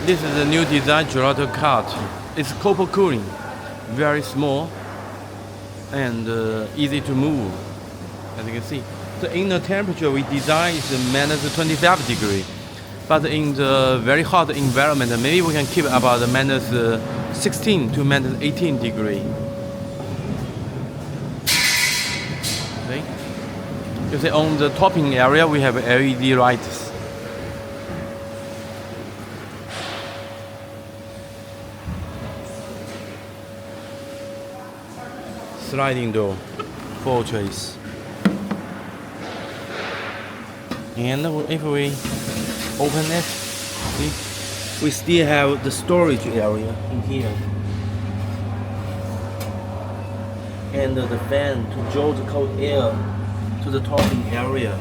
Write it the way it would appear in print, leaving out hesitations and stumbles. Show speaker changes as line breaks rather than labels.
This is a new design gelato cart. It's copper cooling, very small and easy to move, as you can see. So in the temperature we design is minus 25 degree, but in the very hot environment, maybe we can keep about minus 16 to minus 18 degree. Okay. You see on the topping area we have LED lights. Sliding door, 4 trays. And if we open it, see, we still have the storage area in here. And the fan to draw the cold air to the topping area.